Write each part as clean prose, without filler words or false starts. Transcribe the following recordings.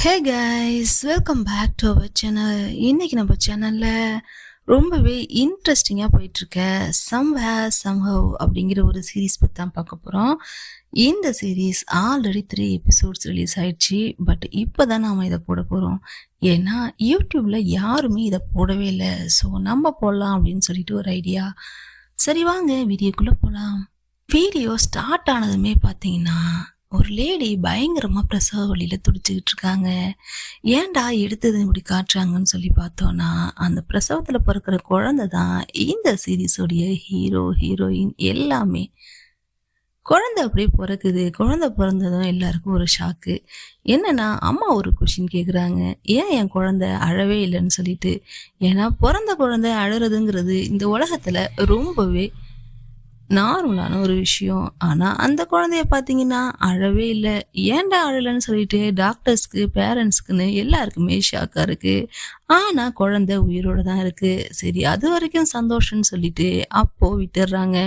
Hey guys, welcome back to our channel. இன்னைக்கு நம்ம சேனலில் ரொம்பவே இன்ட்ரெஸ்டிங்காக போயிட்டுருக்க சம்வேர் சம்ஹவ் அப்படிங்கிற ஒரு சீரீஸ் பற்றி தான் பார்க்க போகிறோம். இந்த சீரீஸ் ஆல்ரெடி 3 எபிசோட்ஸ் ரிலீஸ் ஆயிடுச்சு. பட் இப்போ தான் நாம் இதை போட போகிறோம். ஏன்னா யூடியூப்பில் யாருமே இதை போடவே இல்லை. ஸோ நம்ம போடலாம் அப்படின்னு சொல்லிட்டு ஒரு ஐடியா. சரி வாங்க வீடியோக்குள்ளே போகலாம். வீடியோ ஸ்டார்ட் ஆனதுமே பார்த்தீங்கன்னா ஒரு லேடி பயங்கரமாக பிரசவ வழியில் துடிச்சுக்கிட்டு இருக்காங்க. ஏன்டா எடுத்தது இப்படி காட்டுறாங்கன்னு சொல்லி பார்த்தோன்னா, அந்த பிரசவத்தில் பிறக்கிற குழந்தை தான் இந்த சீரீஸோடைய ஹீரோயின் எல்லாமே. குழந்தை அப்படியே பிறக்குது. குழந்தை பிறந்ததும் எல்லாருக்கும் ஒரு ஷாக்கு. என்னன்னா, அம்மா ஒரு கொஷின் கேட்குறாங்க, ஏன் என் குழந்தை அழவே இல்லைன்னு சொல்லிட்டு. ஏன்னா பிறந்த குழந்தை அழறதுங்கிறது இந்த உலகத்தில் ரொம்பவே நார்மலான ஒரு விஷயம். ஆனால் அந்த குழந்தைய பார்த்தீங்கன்னா அழவே இல்லை. ஏன்டா அழலைன்னு சொல்லிட்டு டாக்டர்ஸ்க்கு பேரண்ட்ஸ்க்குன்னு எல்லாருக்குமே ஷாக்காக இருக்குது. ஆனால் குழந்தை உயிரோடு தான் இருக்குது. சரி, அது வரைக்கும் சந்தோஷம்னு சொல்லிட்டு அப்போது விட்டுடுறாங்க.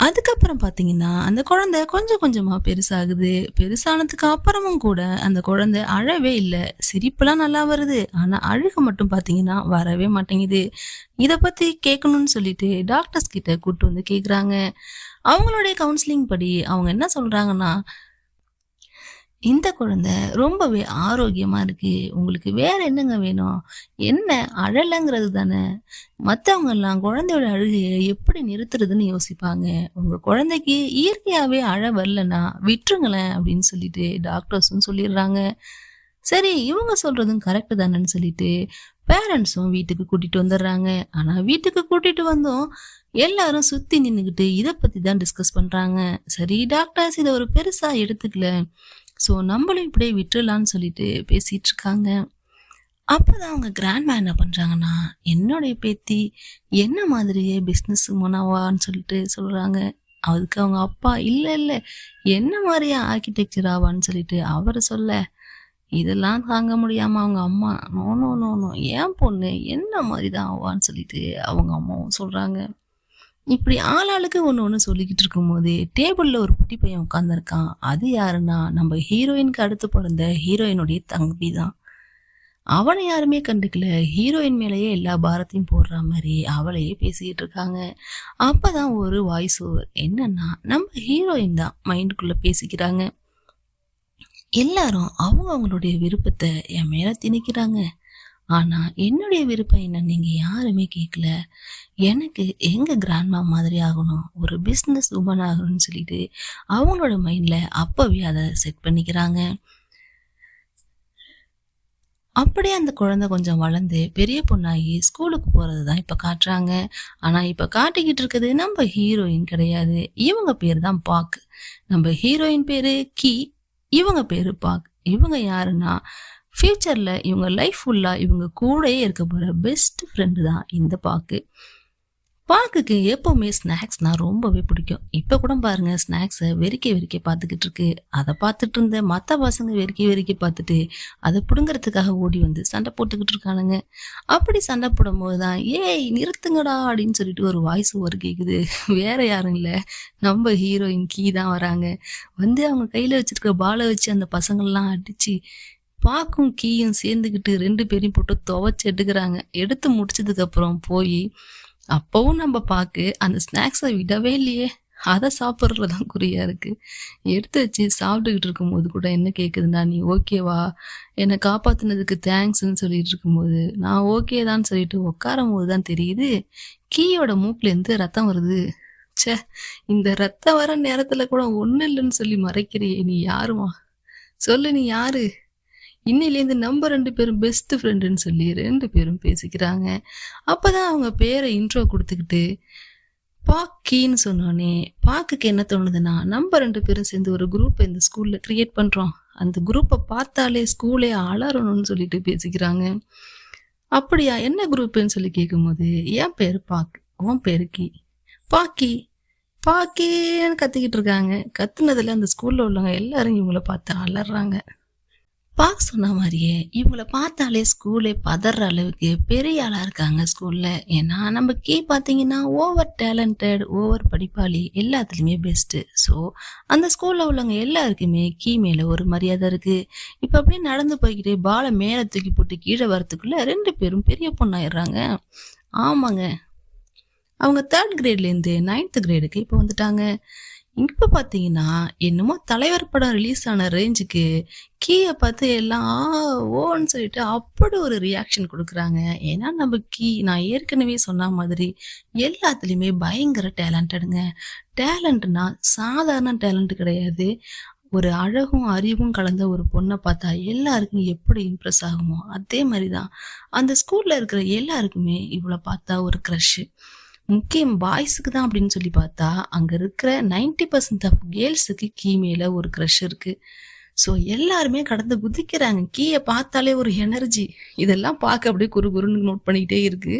அதுக்கப்புறம் பார்த்தீங்கன்னா அந்த குழந்தை கொஞ்சம் கொஞ்சமாக பெருசாகுது. பெருசானதுக்கு அப்புறமும் கூட அந்த குழந்தை அழவே இல்லை. சிரிப்புலாம் நல்லா வருது, ஆனால் அழுக மட்டும் பார்த்தீங்கன்னா வரவே மாட்டேங்குது. இதை பற்றி கேட்கணும்னு சொல்லிட்டு டாக்டர்ஸ் கிட்ட கூப்பிட்டு வந்து கேட்குறாங்க. அவங்களுடைய கவுன்சிலிங் படி அவங்க என்ன சொல்கிறாங்கன்னா, இந்த குழந்தை ரொம்பவே ஆரோக்கியமா இருக்கு. உங்களுக்கு வேற என்னங்க வேணும்? என்ன அழலைங்கிறது தானே. மற்றவங்க எல்லாம் குழந்தையோட அழுகையை எப்படி நிறுத்துறதுன்னு யோசிப்பாங்க. உங்க குழந்தைக்கு இயற்கையாவே அழ வரலன்னா விட்டுருங்களேன் அப்படின்னு சொல்லிட்டு டாக்டர்ஸும் சொல்லிடுறாங்க. சரி, இவங்க சொல்றதும் கரெக்டு தானேன்னு சொல்லிட்டு பேரண்ட்ஸும் வீட்டுக்கு கூட்டிட்டு வந்துடுறாங்க. ஆனா வீட்டுக்கு கூட்டிட்டு வந்தோம் எல்லாரும் சுத்தி நின்றுக்கிட்டு இதை பத்தி தான் டிஸ்கஸ் பண்றாங்க. சரி, டாக்டர்ஸ் இதை ஒரு பெருசா எடுத்துக்கல, ஸோ நம்மளும் இப்படியே விட்டுறலான்னு சொல்லிட்டு பேசிட்டு இருக்காங்க. அப்போதான் அவங்க கிராண்ட்மா என்ன பண்றாங்கன்னா, என்னுடைய பேத்தி என்ன மாதிரியே பிஸ்னஸ் முனவான்னு சொல்லிட்டு சொல்றாங்க. அதுக்கு அவங்க அப்பா, இல்லை இல்லை என்ன மாதிரியா ஆர்கிடெக்சர் ஆவான்னு சொல்லிட்டு அவர் சொல்ல, இதெல்லாம் தாங்க முடியாம அவங்க அம்மா, நோ நோ நோ நோ ஏன் பொண்ணு என்ன மாதிரி தான் ஆவான்னு சொல்லிட்டு அவங்க அம்மாவும் சொல்றாங்க. இப்படி ஆளாளுக்கு ஒன்று சொல்லிக்கிட்டு இருக்கும்போது டேபிளில் ஒரு குட்டி பையன் உட்காந்துருக்கான். அது யாருன்னா, நம்ம ஹீரோயினுக்கு அடுத்து பிறந்த ஹீரோயினுடைய தம்பி தான். அவனை யாருமே கண்டுக்கல. ஹீரோயின் மேலேயே எல்லா பாரத்தையும் போடுற மாதிரி அவளையே பேசிக்கிட்டு இருக்காங்க. அப்பதான் ஒரு வாய்ஸ் ஓவர், என்னன்னா நம்ம ஹீரோயின் தான் மைண்டுக்குள்ள பேசிக்கிறாங்க. எல்லாரும் அவங்களுடைய விருப்பத்தை என் மேல திணிக்கிறாங்க. ஆனா என்னுடைய விருப்பம் என்ன நீங்க யாருமே கேட்கல. எனக்கு எங்க கிராண்ட்மா மாதிரி ஆகணும், ஒரு பிஸ்னஸ் உமன் ஆகணும்னு சொல்லிட்டு அவங்களோட மைண்ட்ல அப்பவே அதை செட் பண்ணிக்கிறாங்க. அப்படியே அந்த குழந்தை கொஞ்சம் வளர்ந்து பெரிய பொண்ணாகி ஸ்கூலுக்கு போறது தான் இப்ப காட்டுறாங்க. ஆனா இப்ப காட்டிக்கிட்டு இருக்குது நம்ம ஹீரோயின் கிடையாது. இவங்க பேர் தான் பாக். நம்ம ஹீரோயின் பேரு கீ, இவங்க பேரு பாக். இவங்க யாருன்னா, ஃபியூச்சர்ல இவங்க லைஃப் ஃபுல்லா இவங்க கூடயே இருக்க போற பெஸ்ட் ஃப்ரெண்டு தான் இந்த பாக்கு. பாக்குக்கு எப்பவுமே ஸ்நாக்ஸ்னா ரொம்பவே பிடிக்கும். இப்ப கூட பாருங்க, ஸ்நாக்ஸை வெறிக்க பார்த்துக்கிட்டு இருக்கு. அதை பார்த்துட்டு இருந்த மற்ற பசங்க வெறிக்க பார்த்துட்டு அதை பிடுங்கிறதுக்காக ஓடி வந்து சண்டை போட்டுக்கிட்டு இருக்கானுங்க. அப்படி சண்டை போடும் போதுதான், ஏய் நிறுத்துங்கடா அப்படின்னு சொல்லிட்டு ஒரு வாய்ஸ் ஓவர் கேக்குது. வேற யாரும் இல்லை, நம்ம ஹீரோயின் கீ தான் வராங்க. வந்து அவங்க கையில வச்சிருக்க பாலை வச்சு அந்த பசங்கள்லாம் அடிச்சு பாக்கும் கீயும் சேர்ந்துக்கிட்டு 2 பேரையும் போட்டு துவைச்சு எடுக்கிறாங்க. எடுத்து முடிச்சதுக்கு அப்புறம் போய் அப்பவும் நம்ம பாக்கு அந்த ஸ்நாக்ஸை விடவே இல்லையே, அதை சாப்பிட்றதுதான் குறியா இருக்கு. எடுத்து வச்சு சாப்பிட்டுக்கிட்டு இருக்கும்போது கூட என்ன கேட்குதுன்னா, நீ ஓகேவா, என்னை காப்பாத்தினதுக்கு தேங்க்ஸ்ன்னு சொல்லிட்டு இருக்கும்போது நான் ஓகே தான் சொல்லிட்டு உட்காரும் போது தான் தெரியுது கீயோட மூக்குலேருந்து ரத்தம் வருது. ச்சே, இந்த ரத்தம் வர நேரத்துல கூட ஒன்றும் இல்லைன்னு சொல்லி மறைக்கிறியே, நீ யாருமா சொல்லு, நீ யாரு? இன்னிலேருந்து நம்ம 2 பேரும் பெஸ்ட் ஃப்ரெண்டுன்னு சொல்லி 2 பேரும் பேசிக்கிறாங்க. அப்பதான் அவங்க பேரை இன்ட்ரோ கொடுத்துக்கிட்டு பாக்கின்னு சொன்னோன்னே பாக்குக்கு என்ன தோணுதுன்னா, நம்ம 2 பேரும் சேர்ந்து ஒரு குரூப்பை இந்த ஸ்கூல்ல கிரியேட் பண்றோம், அந்த குரூப்பை பார்த்தாலே ஸ்கூலே அலறணும்னு சொல்லிட்டு பேசிக்கிறாங்க. அப்படியா, என்ன குரூப்புன்னு சொல்லி கேட்கும்போது, என் பேரு பாக்கு, உன் பேரு கீ, பாக்கி பாக்கின்னு கத்திக்கிட்டு இருக்காங்க. கத்துனதுல அந்த ஸ்கூல்ல உள்ளவங்க எல்லாரும் இவங்கள பார்த்து அலறாங்க. பாக்க சொன்ன மாரியே, இவங்கள பார்த்தாலே ஸ்கூலே பதர்ற அளவுக்கு பெரிய ஆளா இருக்காங்க ஸ்கூல்ல. ஏன்னா, நம்ம பார்த்தீங்கன்னா, ஓவர் டேலண்டட், ஓவர் படிப்பாளி, எல்லாத்துலயுமே பெஸ்ட்டு. ஸோ, அந்த ஸ்கூல்ல உள்ளவங்க எல்லாருக்குமே மேல ஒரு மரியாதை இருக்கு. இப்ப அப்படியே நடந்து போய்க்கிட்டு பால மேல தூக்கி போட்டு கீழ வரதுக்குள்ள 2 பேரும் பெரிய பொண்ணாயிடுறாங்க. ஆமாங்க. அவங்க 3 கிரேட்லேருந்து 9த் கிரேடுக்கு இப்ப வந்துட்டாங்க. இப்ப பாத்தீங்கன்னா, என்னமோ தலைவர் படம் ரிலீஸ் ஆன ரேஞ்சுக்கு பார்த்து எல்லாம் ஓன்னு சொல்லிட்டு அப்படி ஒரு ரியாக்ஷன் குடுக்குறாங்க. ஏன்னா நம்ம நான் ஏற்கனவே சொன்ன மாதிரி எல்லாத்துலயுமே பயங்கர டேலண்டடுங்க. டேலண்ட்னா சாதாரண டேலண்ட் கிடையாது. ஒரு அழகும், அறிவும் கலந்த ஒரு பொண்ண பார்த்தா எல்லாருக்கும் எப்படி இம்ப்ரெஸ் ஆகுமோ, அதே மாரி தான் அந்த ஸ்கூல்ல இருக்கிற எல்லாருக்குமே இவள பார்த்தா ஒரு க்ரஷ். முக்கியம் பாய்ஸுக்கு தான் அப்படின்னு சொல்லி பார்த்தா, அங்க இருக்கிற 90% ஆஃப் கேர்ள்ஸுக்கு மேல ஒரு க்ரஷ் இருக்கு. ஸோ எல்லாருமே கடந்து குதிக்கிறாங்க. பார்த்தாலே ஒரு எனர்ஜி. இதெல்லாம் பார்க்க அப்படியே குறுகுறுன்னு நோட் பண்ணிக்கிட்டே இருக்கு.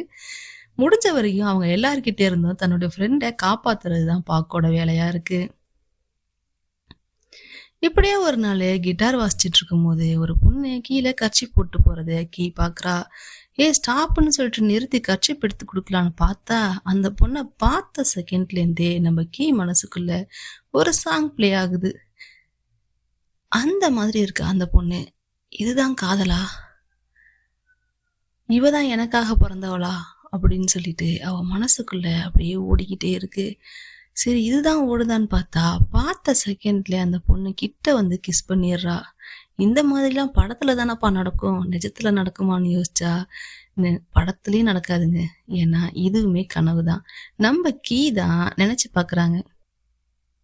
முடிஞ்ச வரைக்கும் அவங்க எல்லார்கிட்ட இருந்தும் தன்னோட ஃப்ரெண்ட காப்பாத்துறது தான் பாக்கோட வேலையா இருக்கு. இப்படியே ஒரு நாள் கிட்டார் வாசிச்சுட்டு இருக்கும்போது ஒரு பொண்ணு கர்ச்சீப் போட்டு போறத பாக்குறா. ஸ்டாப்னு சொல்லிட்டு நிறுத்தி கர்ச்சீப் எடுத்து கொடுக்கலான்னு பார்த்தா, அந்த பொண்ணை பார்த்த செகண்ட்லேருந்தே நம்ம மனசுக்குள்ள ஒரு சாங் ப்ளே ஆகுது. அந்த மாதிரி இருக்கு அந்த பொண்ணு. இதுதான் காதலா? இவதான் எனக்காக பிறந்தவளா? அப்படின்னு சொல்லிட்டு அவ மனசுக்குள்ள அப்படியே ஓடிக்கிட்டே இருக்கு. சரி, இதுதான் ஓடுதான்னு பார்த்தா, பார்த்த செகண்ட்ல அந்த பொண்ணு கிட்ட வந்து கிஸ் பண்ணிடுறா. இந்த மாதிரிலாம் படத்துல தானப்பா நடக்கும், நிஜத்துல நடக்குமான்னு யோசிச்சா படத்துலயும் நடக்காதுங்க. ஏன்னா இதுவுமே கனவுதான். நம்ம தான் நினைச்சு பாக்குறாங்க.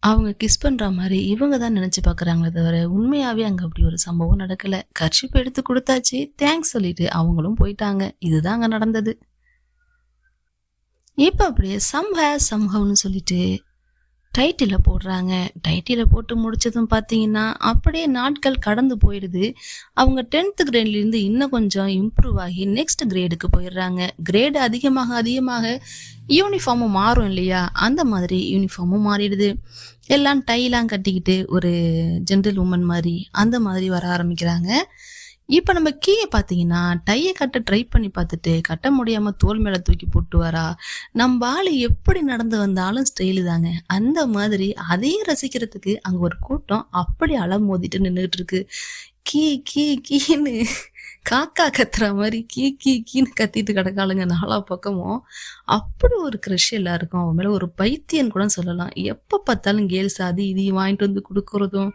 அவங்க கிஸ் பண்ற மாதிரி இவங்க தான் நினைச்சு பாக்குறாங்களே தவிர உண்மையாவே அங்க அப்படி ஒரு சம்பவம் நடக்கல. கர்ச்சீப் எடுத்து கொடுத்தாச்சு, தேங்க்ஸ் சொல்லிட்டு அவங்களும் போயிட்டாங்க. இதுதான் அங்க நடந்தது. இப்ப அப்படியே சம்ஹவ்னு சொல்லிட்டு டைட்டில போடுறாங்க. டைட்டில போட்டு முடிச்சதும் பார்த்தீங்கன்னா, அப்படியே நாட்கள் கடந்து போயிடுது. அவங்க 10th கிரேட்லேருந்து இன்னும் கொஞ்சம் இம்ப்ரூவ் ஆகி நெக்ஸ்ட் கிரேடுக்கு போயிடுறாங்க. கிரேடு அதிகமாக அதிகமாக யூனிஃபார்மும் மாறும் இல்லையா? அந்த மாதிரி யூனிஃபார்மும் மாறிடுது. எல்லாம் டைலாம் கட்டிக்கிட்டு ஒரு ஜென்ரல் உமன் மாதிரி அந்த மாதிரி வர ஆரம்பிக்கிறாங்க. இப்ப நம்ம பார்த்தீங்கன்னா, டைய கட்ட ட்ரை பண்ணி பார்த்துட்டு கட்ட முடியாம தோல் மேல தூக்கி போட்டு வரா. நம்ம ஆளு எப்படி நடந்து வந்தாலும் ஸ்டைலு தாங்க. அந்த மாதிரி அதையும் ரசிக்கிறதுக்கு அங்க ஒரு கூட்டம் அப்படி அலமோதிட்டு நின்றுட்டு இருக்கு. கீ கீ கீன்னு காக்கா கத்துற மாதிரி கீன்னு கத்திட்டு கிடக்காளுங்க நாலா பக்கமும். அப்படி ஒரு க்ரஷ் எல்லாருக்கும் அவன் மேல ஒரு பைத்தியன்னு கூட சொல்லலாம். எப்ப பார்த்தாலும் கேர்ள்ஸ் அது இதையும் வாங்கிட்டு வந்து கொடுக்கறதும்,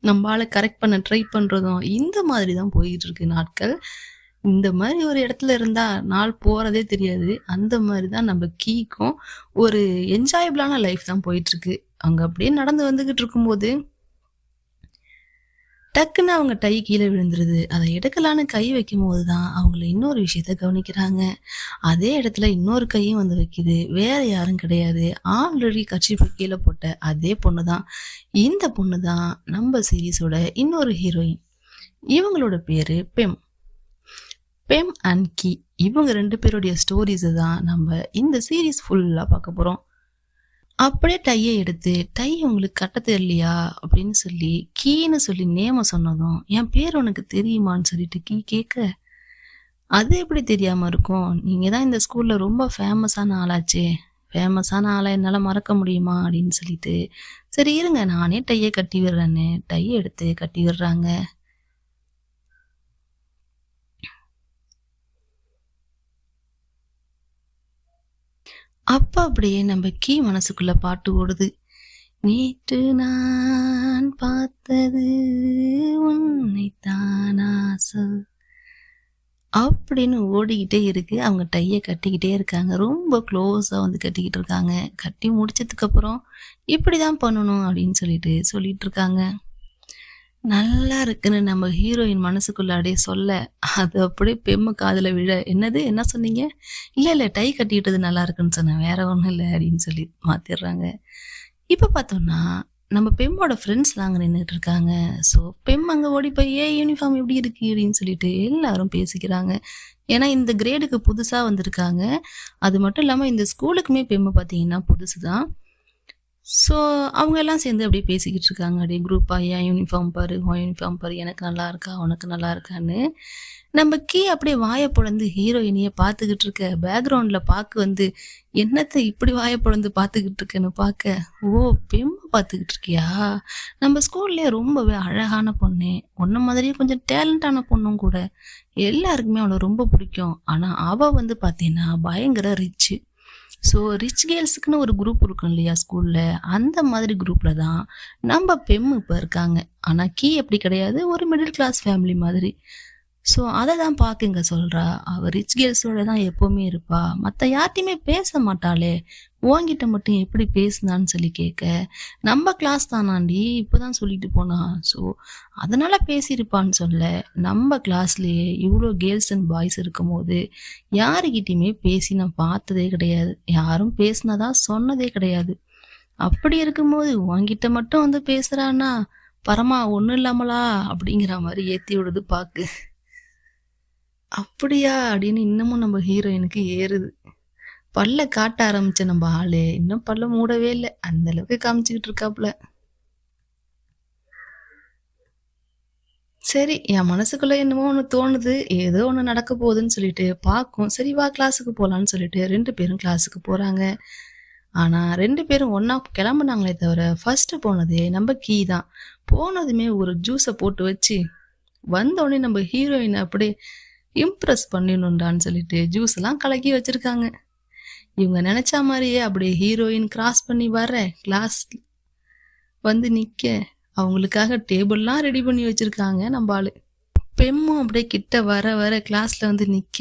நம்மளால கரெக்ட் பண்ண ட்ரை பண்றதும், இந்த மாதிரி தான் போயிட்டு இருக்கு நாட்கள். இந்த மாதிரி ஒரு இடத்துல இருந்தா நாள் போறதே தெரியாது. அந்த மாதிரி தான் நம்ம ஒரு என்ஜாயபிளான லைஃப் தான் போயிட்டு இருக்கு. அங்க அப்படியே நடந்து வந்துகிட்டு இருக்கும்போது டக்குன்னு அவங்க டை கீழே விழுந்துருது. அதை எடுக்கலான்னு கை வைக்கும் போதுதான் அவங்கள இன்னொரு விஷயத்த கவனிக்கிறாங்க. அதே இடத்துல இன்னொரு கையும் வந்து வைக்குது. வேற யாரும் கிடையாது, ஆல்ரெடி கர்ச்சீஃப் கீழே போட்ட அதே பொண்ணுதான். இந்த பொண்ணுதான் நம்ம சீரீஸோட இன்னொரு ஹீரோயின். இவங்களோட பேரு பெம் அண்ட் கீ. இவங்க 2 பேருடைய ஸ்டோரிஸ் தான் நம்ம இந்த சீரீஸ் ஃபுல்லா பார்க்க போறோம். அப்படியே டையை எடுத்து, டை உங்களுக்கு கட்ட தெரியலையா அப்படின்னு சொல்லி கீன்னு சொல்லி நேம சொன்னதும், என் பேர் உனக்கு தெரியுமான்னு சொல்லிட்டு கேட்க, அது எப்படி தெரியாம இருக்கும், நீங்க தான் இந்த ஸ்கூல்ல ரொம்ப ஃபேமஸான ஆளாச்சே, ஃபேமஸான ஆளை என்னால மறக்க முடியுமா அப்படின்னு சொல்லிட்டு, சரி இருங்க நானே டையை கட்டி விடுறேன்னு டையை எடுத்து கட்டி விடுறாங்க. அப்ப அப்படியே நம்ம மனசுக்குள்ள பாட்டு ஓடுது. நேற்று நான் பார்த்தது உன்னைத்தானா சொல் அப்படின்னு ஓடிக்கிட்டே இருக்கு. அவங்க டைய கட்டிக்கிட்டே இருக்காங்க. ரொம்ப க்ளோஸா வந்து கட்டிக்கிட்டு இருக்காங்க. கட்டி முடிச்சதுக்கு அப்புறம் இப்படிதான் பண்ணணும் அப்படின்னு சொல்லிட்டு இருக்காங்க. நல்லா இருக்குன்னு நம்ம ஹீரோயின் மனசுக்குள்ள அப்படியே சொல்ல, அது அப்படியே பெம்மு காதுல விழ, என்னது என்ன சொன்னீங்க? இல்ல டை கட்டிக்கிட்டது நல்லா இருக்குன்னு சொன்னேன், வேற ஒண்ணும் இல்லை அப்படின்னு சொல்லி மாத்திடுறாங்க. இப்ப பார்த்தோம்னா நம்ம பெம்மோட ஃப்ரெண்ட்ஸ்லாம் அங்க நின்றுட்டு இருக்காங்க. ஸோ பெம் அங்க ஓடி போய் யூனிஃபார்ம் எப்படி இருக்கு அப்படின்னு சொல்லிட்டு எல்லாரும் பேசிக்கிறாங்க. ஏன்னா இந்த கிரேடுக்கு புதுசா வந்திருக்காங்க. அது மட்டும் இல்லாம இந்த ஸ்கூலுக்குமே பெம்மு பார்த்தீங்கன்னா புதுசுதான். ஸோ அவங்க எல்லாம் சேர்ந்து அப்படியே பேசிக்கிட்டு இருக்காங்க. அப்படியே குரூப்பா, "என் யூனிஃபார்ம் பாரு, உன் யூனிஃபார்ம் பாரு. எனக்கு நல்லா இருக்கா? உனக்கு நல்லா இருக்கான்னு." நம்ம கீ அப்படியே வாய பொளந்து ஹீரோயினிய பார்த்துக்கிட்டு இருக்க. பேக்கிரவுண்ட்ல பாக்கு வந்து, "என்னத்த இப்படி வாய பொளந்து பார்த்துக்கிட்டு இருக்கன்னு?" பாக்க, "ஓ! பெம்ம பார்த்துக்கிட்டு இருக்கியா? நம்ம ஸ்கூல்லயே ரொம்பவே அழகான பொண்ணு. உன்ன மாதிரியே கொஞ்சம் டேலண்டான பொண்ணும் கூட. எல்லாருக்குமே அவள ரொம்ப பிடிக்கும். ஆனா அவ வந்து பார்த்தீன்னா, பயங்கர ரிச்சு. ஸோ ரிச் கேர்ள்ஸுக்குன்னு ஒரு குரூப் இருக்கும் இல்லையா ஸ்கூல்ல, அந்த மாதிரி குரூப்ல தான் நம்ம பெம் இப்ப இருக்காங்க. ஆனா கீ அப்படி கிடையாது. ஒரு மிடில் கிளாஸ் ஃபேமிலி மாதிரி. ஸோ அத தான் பாக்க இங்க சொல்றா. அவ ரிச் கேர்ள்ஸோட தான் எப்பவுமே இருப்பா. மத்த யார்ட்டயுமே பேச மாட்டாளே! உன்கிட்ட மட்டும் எப்படி பேசுனான்னு சொல்லி கேட்க, நம்ம கிளாஸ் தானாண்டி இப்பதான் சொல்லிட்டு போனா. ஸோ அதனால பேசியிருப்பான்னு சொல்ல, நம்ம கிளாஸ்லயே இவ்ளோ கேர்ள்ஸ் அண்ட் பாய்ஸ் இருக்கும்போது, யாருகிட்டயுமே பேசி நான் பார்த்ததே கிடையாது. யாரும் பேசினதா சொன்னதே கிடையாது. அப்படி இருக்கும்போது உன்கிட்ட மட்டும் வந்து பேசுறான்னா, பரமா ஒண்ணும் இல்லாமலா? அப்படிங்கிற மாரி ஏத்தி விடுது பாக்கு. அப்படியா! அப்படின்னு இன்னமும் நம்ம ஹீரோயினுக்கு ஏறுது. பல்ல காட்ட ஆரம்பிச்ச நம்ம ஆளு, இன்னும் பல்ல மூடவே இல்ல. அந்த அளவுக்கு காமிச்சுக்கிட்டு இருக்காப்புல. சரி, என் மனசுக்குள்ள என்னமோ ஒண்ணு தோணுது. ஏதோ ஒண்ணு நடக்க போகுதுன்னு சொல்லிட்டு பாக்கும். சரி வா கிளாஸுக்கு போலான்னு சொல்லிட்டு 2 பேரும் கிளாஸுக்கு போறாங்க. ஆனா 2 பேரும் ஒண்ணா கிளம்புனாங்களே தவிர, ஃபர்ஸ்ட் போனதே நம்ம கீ தான். போனதுமே ஒரு ஜூஸ போட்டு வச்சு, வந்தோனே நம்ம ஹீரோயின அப்படியே இம்ப்ரெஸ் பண்ணிடணும்டான்னு சொல்லிட்டு ஜூஸ்லாம் கலக்கி வச்சிருக்காங்க. இவங்க நினைச்ச மாதிரியே அப்படியே ஹீரோயின் கிராஸ் பண்ணி வர கிளாஸ் வந்து நிக்க, அவங்களுக்காக டேபிள்லாம் ரெடி பண்ணி வச்சிருக்காங்க நம்ம ஆளு. பெம்மும் அப்படியே கிட்ட வர வர கிளாஸ்ல வந்து நிக்க,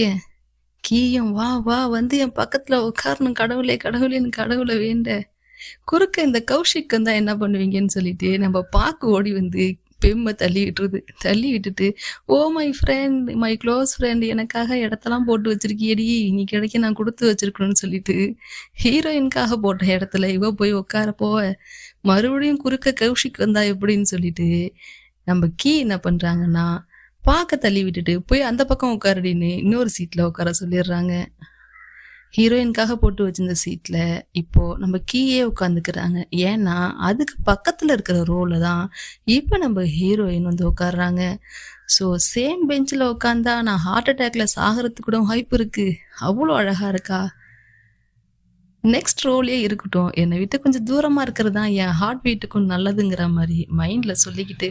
கீயும் வா வா வந்து என் பக்கத்துல உட்காரணும் கடவுளே கடவுளேன்னு கடவுளை வேண்ட, குறுக்க இந்த கௌஷிக் வந்தா என்ன பண்ணுவீங்கன்னு சொல்லிட்டு நம்ம பாக்கு ஓடி வந்து பெம்ம தள்ளி விட்டுருது. தள்ளி விட்டுட்டு, "oh my friend, my close friend, எனக்காக இடத்தெல்லாம் போட்டு வச்சிருக்கியேடி, நீ கிடைக்க நான் கொடுத்து வச்சிருக்கணும்னு" சொல்லிட்டு ஹீரோயினுக்காக போட்ட இடத்துல இவ போய் உட்கார போவ, மறுபடியும் குறுக்க கௌஷிக் வந்தா எப்படின்னு சொல்லிட்டு நம்ம கீ என்ன பண்றாங்கன்னா, பாக்க தள்ளி விட்டுட்டு போய் அந்த பக்கம் உட்காருடின்னு இன்னொரு சீட்ல உட்கார சொல்லிடுறாங்க. ஹீரோயினுக்காக போட்டு வச்சிருந்த சீட்ல இப்போ நம்ம கீயே உட்காந்துக்கிறாங்க. ஏன்னா அதுக்கு பக்கத்துல இருக்கிற ரோல தான் இப்ப நம்ம ஹீரோயின் வந்து உட்காடுறாங்க. ஸோ சேம் பெஞ்சில் உட்காந்தா நான் ஹார்ட் அட்டாக்ல சாகிறதுக்கு கூட வாய்ப்பு இருக்கு. அவ்வளோ அழகா இருக்கா. நெக்ஸ்ட் ரோலே இருக்கட்டும், என்னை விட்டு கொஞ்சம் தூரமா இருக்கிறது தான் என் ஹார்ட் பீட்டுக்கும் நல்லதுங்கிற மாதிரி மைண்ட்ல சொல்லிக்கிட்டு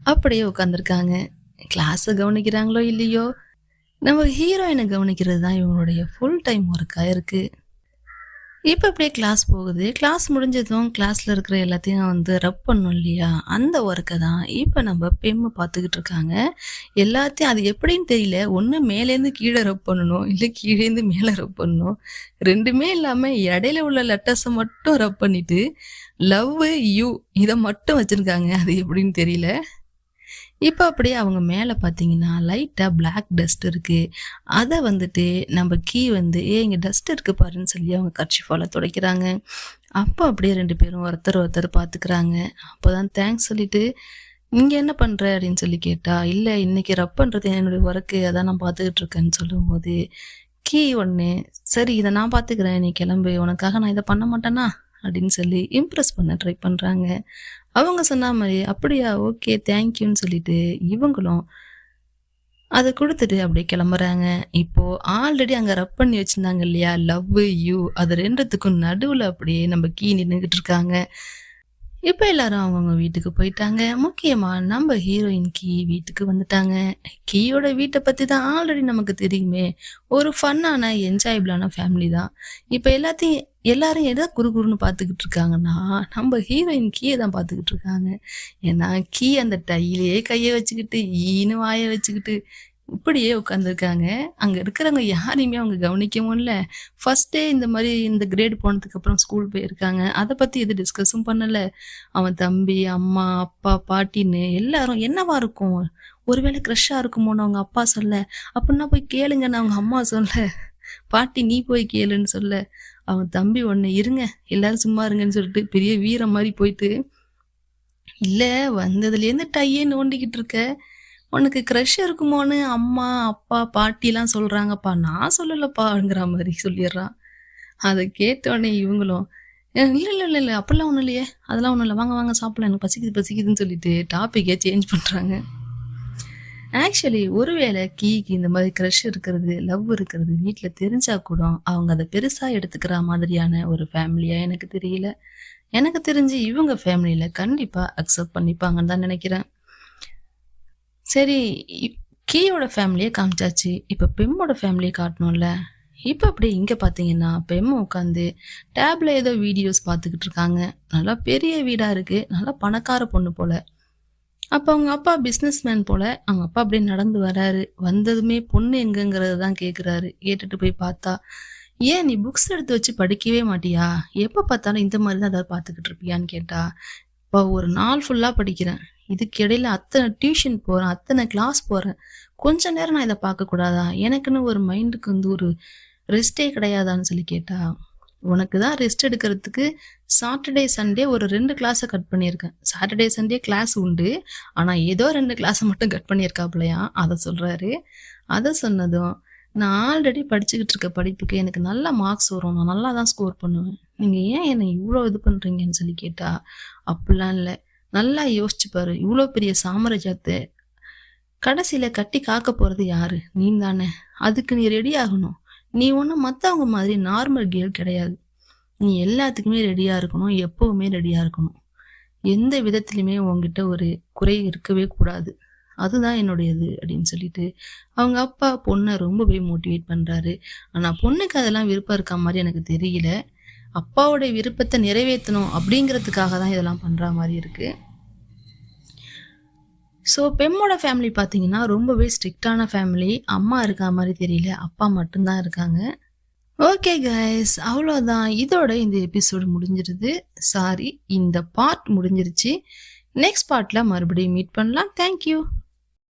அப்படியே உட்காந்துருக்காங்க. கிளாஸை கவனிக்கிறாங்களோ இல்லையோ, நம்ம ஹீரோயினை கவனிக்கிறது தான் இவங்களுடைய ஃபுல் டைம் ஒர்க்கா இருக்கு. இப்போ அப்படியே கிளாஸ் போகுது. கிளாஸ் முடிஞ்சதும் கிளாஸ்ல இருக்கிற எல்லாத்தையும் வந்து ரப் பண்ணணும் இல்லையா? அந்த ஒர்க்கை தான் இப்போ நம்ம பெம்மு பார்த்துக்கிட்டு இருக்காங்க. எல்லாத்தையும் அது எப்படின்னு தெரியல. ஒன்று மேலேருந்து கீழே ரப் பண்ணணும், இல்லை கீழேருந்து மேலே ரப் பண்ணணும். 2மே இல்லாம இடையில உள்ள லெட்டர்ஸை மட்டும் ரப் பண்ணிட்டு, லவ் யூ இதை மட்டும் வச்சிருக்காங்க. அது எப்படின்னு தெரியல. இப்போ அப்படியே அவங்க மேலே பார்த்தீங்கன்னா லைட்டாக பிளாக் டஸ்ட் இருக்கு. அதை வந்துட்டு நம்ம கீ வந்து இங்கே டஸ்ட் இருக்கு பாருன்னு சொல்லி அவங்க கர்ச்சிஃபால துடைக்கிறாங்க. அப்போ அப்படியே 2 பேரும் ஒருத்தர் ஒருத்தர் பார்த்துக்கிறாங்க. அப்போதான் தேங்க்ஸ் சொல்லிட்டு, இங்கே என்ன பண்ணுற அப்படின்னு சொல்லி கேட்டா, இல்லை இன்னைக்கு ரப் பண்ணுறது என்னுடைய ஒர்க்கு, அதான் நான் பார்த்துக்கிட்டு இருக்கேன்னு சொல்லும்போது கீ ஒன்று, சரி இதை நான் பார்த்துக்கிறேன், நீ கிளம்பு, உனக்காக நான் இதை பண்ண மாட்டேனா அப்படின்னு சொல்லி இம்ப்ரெஸ் பண்ண ட்ரை பண்ணுறாங்க. அவங்க சொன்ன மாதிரி அப்படியா ஓகே தேங்க்யூன்னு சொல்லிட்டு இவங்களும் அதை கொடுத்துட்டு அப்படியே கிளம்புறாங்க. இப்போ ஆல்ரெடி அங்க ரப் பண்ணி வச்சிருந்தாங்க இல்லையா லவ் யூ, அது 2த்துக்கும் நடுவுல அப்படியே நம்ம கீ நின்றுகிட்டு இருக்காங்க. இப்ப எல்லாரும் அவங்கவுங்க வீட்டுக்கு போயிட்டாங்க. முக்கியமா நம்ம ஹீரோயின் கீ வீட்டுக்கு வந்துட்டாங்க. கீயோட வீட்டை பத்தி தான் ஆல்ரெடி நமக்கு தெரியுமே. ஒரு ஃபன்னான என்ஜாயபிளான ஃபேமிலி தான். இப்ப எல்லாரும் எதை குறுகுறுன்னு பார்த்துக்கிட்டு இருக்காங்கன்னா, நம்ம ஹீரோயின் கீயை தான் பார்த்துக்கிட்டு இருக்காங்க. ஏன்னா கீ அந்த டையிலேயே கையை வச்சுக்கிட்டு ஈன்னு வாயை வச்சுக்கிட்டு இப்படியே உட்காந்துருக்காங்க. அங்க இருக்கிறவங்க யாரையுமே அவங்க கவனிக்கவும் இல்ல. ஃபர்ஸ்ட் டே இந்த மாதிரி இந்த கிரேட் போனதுக்கு அப்புறம் ஸ்கூல் போயிருக்காங்க. அதை பத்தி எது டிஸ்கஸும் பண்ணல. அவன் தம்பி, அம்மா, அப்பா, பாட்டின்னு எல்லாரும் என்னவா இருக்கும், ஒருவேளை க்ரஷ்ஷா இருக்குமோன்னு அவங்க அப்பா சொல்ல, அப்படின்னா போய் கேளுங்கன்னு அவங்க அம்மா சொல்ல, பாட்டி நீ போய் கேளுன்னு சொல்ல, அவன் தம்பி ஒண்ணு இருங்க எல்லாரும் சும்மா இருங்கன்னு சொல்லிட்டு பெரிய வீரம் மாதிரி போயிட்டு, இல்ல வந்ததுலேருந்து டையே நோண்டிக்கிட்டு இருக்க, உனக்கு க்ரஷ் இருக்குமோன்னு அம்மா, அப்பா, பாட்டிலாம் சொல்றாங்கப்பா, நான் சொல்லலப்பாங்கிற மாதிரி சொல்லிடுறான். அதை கேட்டோடனே இவங்களும் இல்ல, இல்ல, இல்ல, இல்ல. அப்படிலாம் ஒண்ணும் இல்லையே. அதெல்லாம் ஒண்ணும் இல்ல. வாங்க, வாங்க சாப்பிடலாம். எனக்கு பசிக்குது, பசிக்குதுன்னு சொல்லிட்டு டாபிக்கே சேஞ்ச் பண்றாங்க. ஆக்சுவலி ஒருவேளை கீக்கு இந்த மாதிரி க்ரஷ் இருக்கிறது, லவ் இருக்கிறது வீட்ல தெரிஞ்சா கூட, அவங்க அத பெருசா எடுத்துக்கிற மாதிரியான ஒரு ஃபேமிலியா எனக்கு தெரியல. எனக்கு தெரிஞ்சு இவங்க ஃபேமிலில கண்டிப்பா அக்செப்ட் பண்ணிப்பாங்கன்னு தான் நெனைக்கிறேன். சரி, இ கீயோட ஃபேமிலிய காமிச்சாச்சு. இப்ப பெம்மோட ஃபேமிலிய காட்டணும்ல. இப்ப அப்படியே இங்க பார்த்தீங்கன்னா, பெம் உட்காந்து டேப்ல ஏதோ வீடியோஸ் பார்த்துக்கிட்டு இருக்காங்க. நல்லா பெரிய வீடா இருக்கு. நல்லா பணக்கார பொண்ணு போல. அப்ப அவங்க அப்பா பிசினஸ் மேன் போல. அவங்க அப்பா அப்படியே நடந்து வராரு. வந்ததுமே பொண்ணு எங்கங்கிறத தான் கேட்குறாரு. கேட்டுட்டு போய் பார்த்தா, "ஏன் நீ புக்ஸ் எடுத்து வச்சு படிக்கவே மாட்டியா? எப்ப பார்த்தாலும் இந்த மாரி தான் ஏதாவது பார்த்துக்கிட்டு இருப்பியான்னு?" கேட்டா, "அப்பா ஒரு நாள் ஃபுல்லா படிக்கிறேன். இதுக்கு இடையில அத்தன டியூஷன் போறேன், அத்தன கிளாஸ் போறேன். கொஞ்ச நேரம் நான் இத பார்க்கக்கூடாதா? எனக்குன்னு ஒரு மைண்டுக்கு வந்து ஒரு ரெஸ்ட்டே கிடையாதான்னு?" சொல்லி கேட்டா, "உனக்கு தான் ரெஸ்ட் எடுக்கிறதுக்கு சாட்டர்டே, சண்டே ஒரு 2 கிளாஸ கட் பண்ணியிருக்கேன். சாட்டர்டே, சண்டே கிளாஸ் உண்டு. ஆனா ஏதோ 2 கிளாஸ மட்டும் கட் பண்ணியிருக்காப்லயாம்." அத சொல்றாரு. அத சொன்னதும், "நான் ஆல்ரெடி படிச்சுக்கிட்டு இருக்க படிப்புக்கு எனக்கு நல்ல மார்க்ஸ் வரும். நான் நல்லா தான் ஸ்கோர் பண்ணுவேன். நீங்க ஏன் என்ன இவ்ளோ இது பண்றீங்கன்னு?" சொல்லி கேட்டா, "அப்பிடிலாம் இல்ல. நல்லா யோசிச்சு பாரு. இவ்ளோ பெரிய சாம்ராஜ்யத்த கடைசியில கட்டி காக்க போறது யாரு? நீ தானே. அதுக்கு நீ ரெடி ஆகணும். நீ ஒண்ணும் மத்தவங்க மாதிரி நார்மல் கேர்ள் கிடையாது. நீ எல்லாத்துக்குமே ரெடியா இருக்கணும். எப்பவுமே ரெடியா இருக்கணும். எந்த விதத்திலுமே உன்கிட்ட ஒரு குறை இருக்கவே கூடாது. அதுதான் என்னுடையது." அப்படின்னு சொல்லிட்டு அவங்க அப்பா பொண்ண ரொம்பவே மோட்டிவேட் பண்றாரு. ஆனா பொண்ணுக்கு அதெல்லாம் விருப்பம் இருக்க மாரி எனக்கு தெரியல. அப்பாவோட விருப்பத்த நிறைவேத்தணும் அப்படிங்கிறதுக்காக தான் இதெல்லாம் பண்றா மாரி இருக்கு. ஸோ பெம்மோட ஃபேமிலி பார்த்தீங்கன்னா, ரொம்பவே ஸ்ட்ரிக்ட்டான ஃபேமிலி. அம்மா இருக்கா மாரி தெரியல. அப்பா மட்டும் தான் இருக்காங்க. ஓகே கைஸ், அவ்வளோதான். இதோட இந்த எபிசோடு முடிஞ்சிருது. சாரி, இந்த பார்ட் முடிஞ்சிருச்சு. நெக்ஸ்ட் பார்ட்ல மறுபடியும் மீட் பண்ணலாம். Thank you.